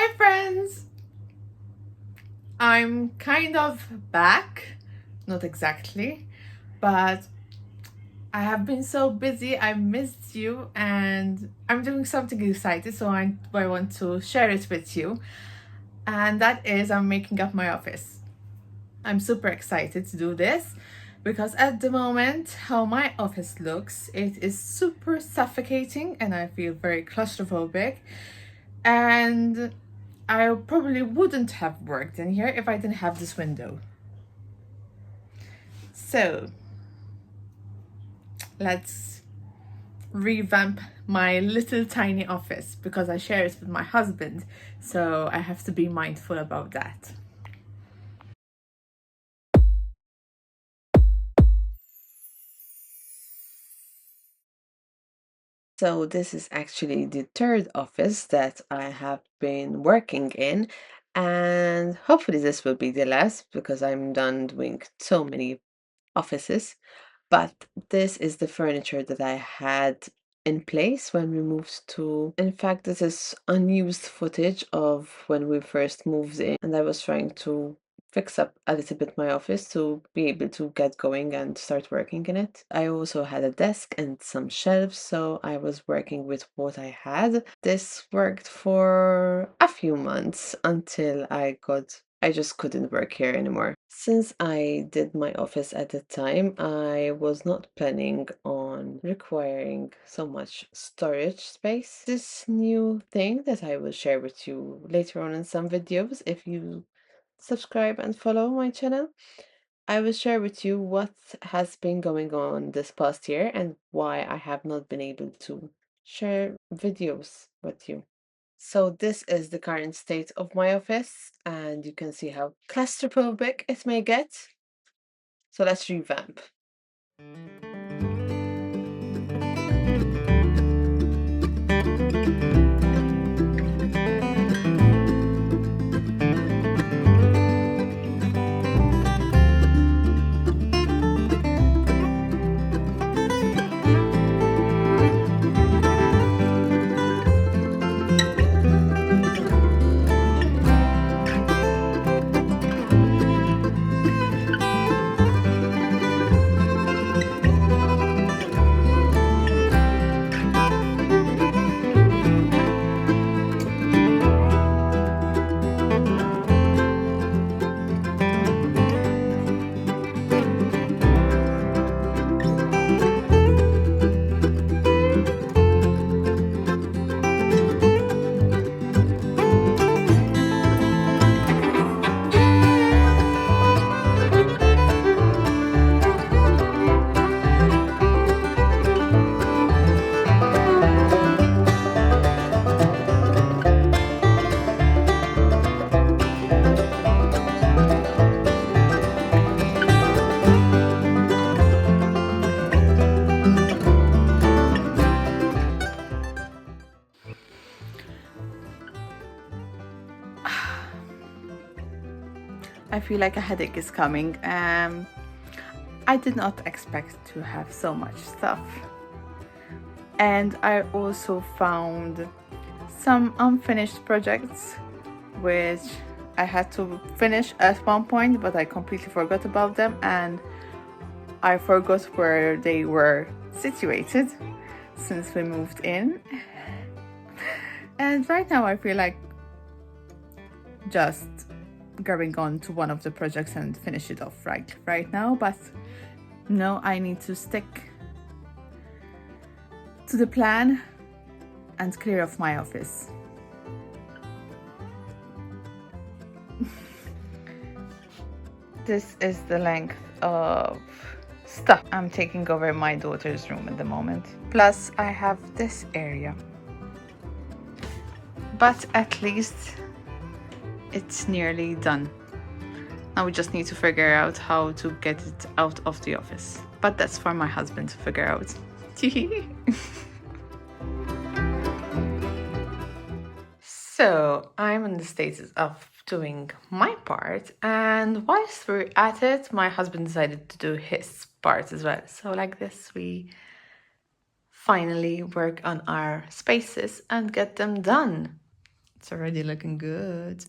Hi friends! I'm kind of back, not exactly, but I have been so busy, I missed you and I'm doing something exciting, so I want to share it with you. And that is I'm making up my office. I'm super excited to do this because at the moment how my office looks, it is super suffocating and I feel very claustrophobic. And I probably wouldn't have worked in here if I didn't have this window. So let's revamp my little tiny office because I share it with my husband, so I have to be mindful about that. So this is actually the third office that I have been working in, and hopefully this will be the last because I'm done doing so many offices. But this is the furniture that I had in place when we moved to. In fact, this is unused footage of when we first moved in, and I was trying to fix up a little bit my office to be able to get going and start working in it. I also had a desk and some shelves, so I was working with what I had. This worked for a few months until I just couldn't work here anymore. Since I did my office at the time, I was not planning on requiring so much storage space. This new thing that I will share with you later on in some videos, if you subscribe and follow my channel, I will share with you what has been going on this past year and why I have not been able to share videos with you. So this is the current state of my office, and you can see how claustrophobic it may get. So let's revamp. I feel like a headache is coming. I did not expect to have so much stuff. And I also found some unfinished projects which I had to finish at one point, but I completely forgot about them and I forgot where they were situated since we moved in. And right now I feel like just going on to one of the projects and finish it off right now, but no, I need to stick to the plan and clear off my office. This is the length of stuff I'm taking over my daughter's room at the moment. Plus I have this area, but at least it's nearly done. Now we just need to figure out how to get it out of the office, but that's for my husband to figure out. So I'm in the status of doing my part, and whilst we're at it, my husband decided to do his part as well. So like this, we finally work on our spaces and get them done. It's already looking good.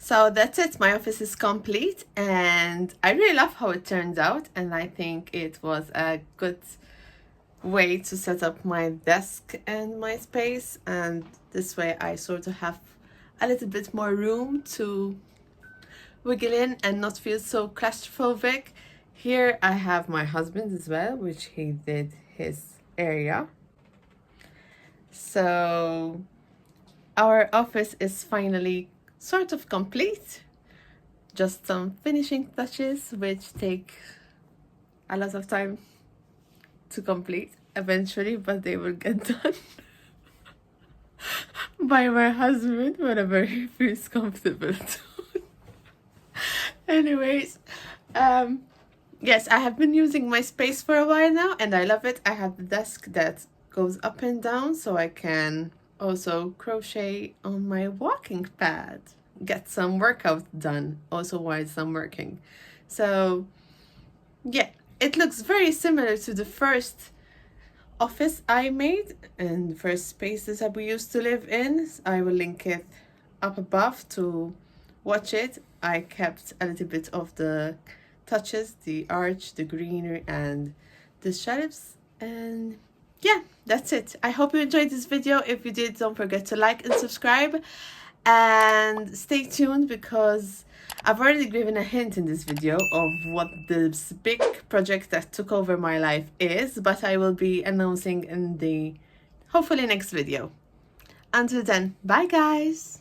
So that's it, my office is complete and I really love how it turned out, and I think it was a good way to set up my desk and my space, and this way I sort of have a little bit more room to wiggle in and not feel so claustrophobic. Here I have my husband as well, which he did his area. So our office is finally sort of complete. Just some finishing touches which take a lot of time to complete eventually, but they will get done by my husband whenever he feels comfortable to. Anyways, yes, I have been using my space for a while now and I love it. I have the desk that goes up and down so I can also crochet on my walking pad, get some workout done also whilst I'm working. So yeah, it looks very similar to the first office I made and the first spaces that we used to live in. I will link it up above to watch it. I kept a little bit of the touches, the arch, the greenery and the shelves, and yeah, that's it. I hope you enjoyed this video. If you did, don't forget to like and subscribe and stay tuned because I've already given a hint in this video of what this big project that took over my life is, but I will be announcing in the hopefully next video. Until then, bye guys!